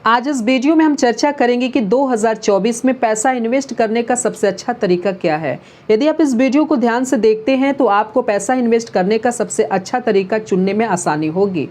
आज इस वीडियो में हम चर्चा करेंगे कि 2024 में पैसा इन्वेस्ट करने का सबसे अच्छा तरीका क्या है। यदि आप इस वीडियो को ध्यान से देखते हैं तो आपको पैसा इन्वेस्ट करने का सबसे अच्छा तरीका चुनने में आसानी होगी।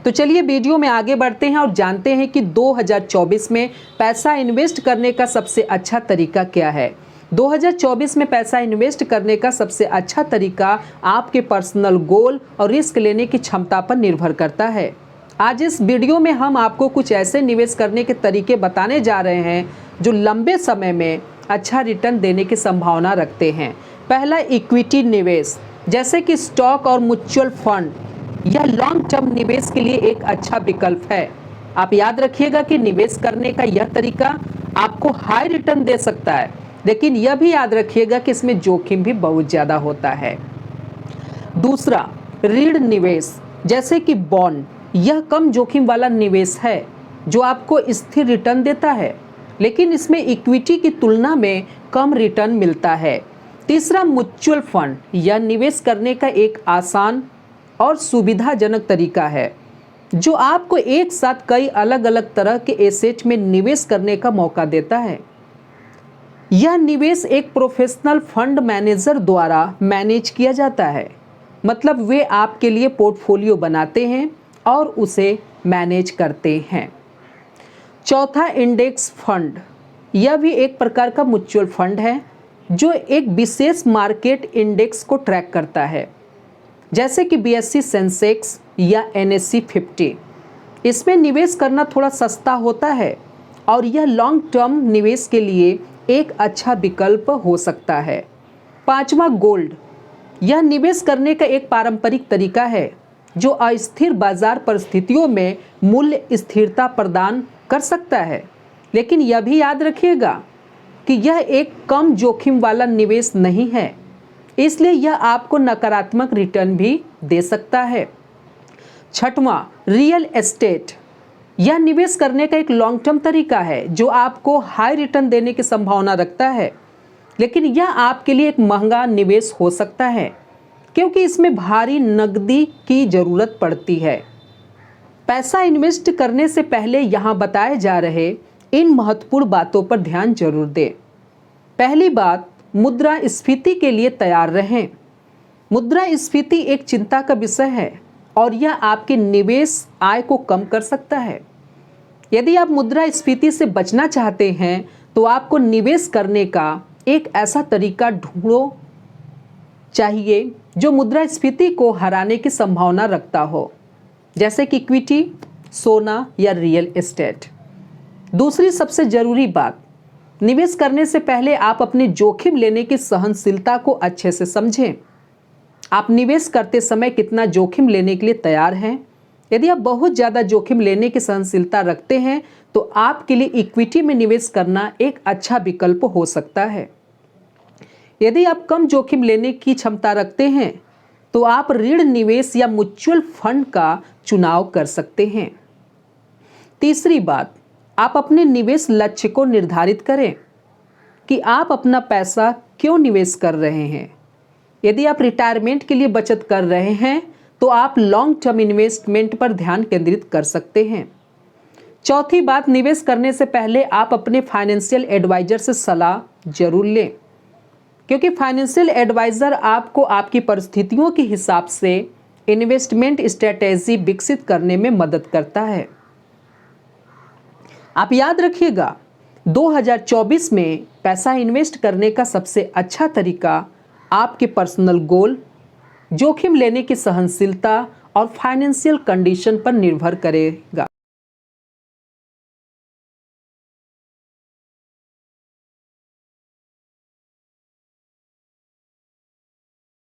तो चलिए वीडियो में आगे बढ़ते हैं और जानते हैं कि 2024 में पैसा इन्वेस्ट करने का सबसे अच्छा तरीका क्या है। 2024 में पैसा इन्वेस्ट करने का सबसे अच्छा तरीका आपके पर्सनल गोल और रिस्क लेने की क्षमता पर निर्भर करता है। आज इस वीडियो में हम आपको कुछ ऐसे निवेश करने के तरीके बताने जा रहे हैं जो लंबे समय में अच्छा रिटर्न देने की संभावना रखते हैं। पहला, इक्विटी निवेश, जैसे कि स्टॉक और म्यूचुअल फंड। यह लॉन्ग टर्म निवेश के लिए एक अच्छा विकल्प है। आप याद रखिएगा कि निवेश करने का यह तरीका आपको हाई रिटर्न दे सकता है, लेकिन यह भी याद रखिएगा कि इसमें जोखिम भी बहुत ज़्यादा होता है। दूसरा, ऋण निवेश, जैसे कि बॉन्ड। यह कम जोखिम वाला निवेश है जो आपको स्थिर रिटर्न देता है, लेकिन इसमें इक्विटी की तुलना में कम रिटर्न मिलता है। तीसरा, म्यूचुअल फंड। यह निवेश करने का एक आसान और सुविधाजनक तरीका है जो आपको एक साथ कई अलग अलग तरह के एसेट में निवेश करने का मौका देता है। यह निवेश एक प्रोफेशनल फंड मैनेजर द्वारा मैनेज किया जाता है, मतलब वे आपके लिए पोर्टफोलियो बनाते हैं और उसे मैनेज करते हैं। चौथा, इंडेक्स फंड। यह भी एक प्रकार का म्यूचुअल फंड है जो एक विशेष मार्केट इंडेक्स को ट्रैक करता है, जैसे कि BSE सेंसेक्स या NSE 50। इसमें निवेश करना थोड़ा सस्ता होता है और यह लॉन्ग टर्म निवेश के लिए एक अच्छा विकल्प हो सकता है। पांचवा, गोल्ड। यह निवेश करने का एक पारंपरिक तरीका है जो अस्थिर बाजार परिस्थितियों में मूल्य स्थिरता प्रदान कर सकता है, लेकिन यह भी याद रखिएगा कि यह एक कम जोखिम वाला निवेश नहीं है, इसलिए यह आपको नकारात्मक रिटर्न भी दे सकता है। छठवां, रियल एस्टेट। यह निवेश करने का एक लॉन्ग टर्म तरीका है जो आपको हाई रिटर्न देने की संभावना रखता है, लेकिन यह आपके लिए एक महंगा निवेश हो सकता है क्योंकि इसमें भारी नकदी की ज़रूरत पड़ती है। पैसा इन्वेस्ट करने से पहले यहाँ बताए जा रहे इन महत्वपूर्ण बातों पर ध्यान जरूर दें। पहली बात, मुद्रास्फीति के लिए तैयार रहें। मुद्रास्फीति एक चिंता का विषय है और यह आपके निवेश आय को कम कर सकता है। यदि आप मुद्रास्फीति से बचना चाहते हैं तो आपको निवेश करने का एक ऐसा तरीका ढूंढो चाहिए जो मुद्रास्फीति को हराने की संभावना रखता हो, जैसे कि इक्विटी, सोना या रियल एस्टेट। दूसरी सबसे जरूरी बात, निवेश करने से पहले आप अपने जोखिम लेने की सहनशीलता को अच्छे से समझें। आप निवेश करते समय कितना जोखिम लेने के लिए तैयार हैं। यदि आप बहुत ज़्यादा जोखिम लेने की सहनशीलता रखते हैं तो आपके लिए इक्विटी में निवेश करना एक अच्छा विकल्प हो सकता है। यदि आप कम जोखिम लेने की क्षमता रखते हैं तो आप ऋण निवेश या म्यूचुअल फंड का चुनाव कर सकते हैं। तीसरी बात, आप अपने निवेश लक्ष्य को निर्धारित करें कि आप अपना पैसा क्यों निवेश कर रहे हैं। यदि आप रिटायरमेंट के लिए बचत कर रहे हैं तो आप लॉन्ग टर्म इन्वेस्टमेंट पर ध्यान केंद्रित कर सकते हैं। चौथी बात, निवेश करने से पहले आप अपने फाइनेंशियल एडवाइजर से सलाह जरूर लें, क्योंकि फाइनेंशियल एडवाइज़र आपको आपकी परिस्थितियों के हिसाब से इन्वेस्टमेंट स्ट्रेटेजी विकसित करने में मदद करता है। आप याद रखिएगा, 2024 में पैसा इन्वेस्ट करने का सबसे अच्छा तरीका आपके पर्सनल गोल, जोखिम लेने की सहनशीलता और फाइनेंशियल कंडीशन पर निर्भर करेगा।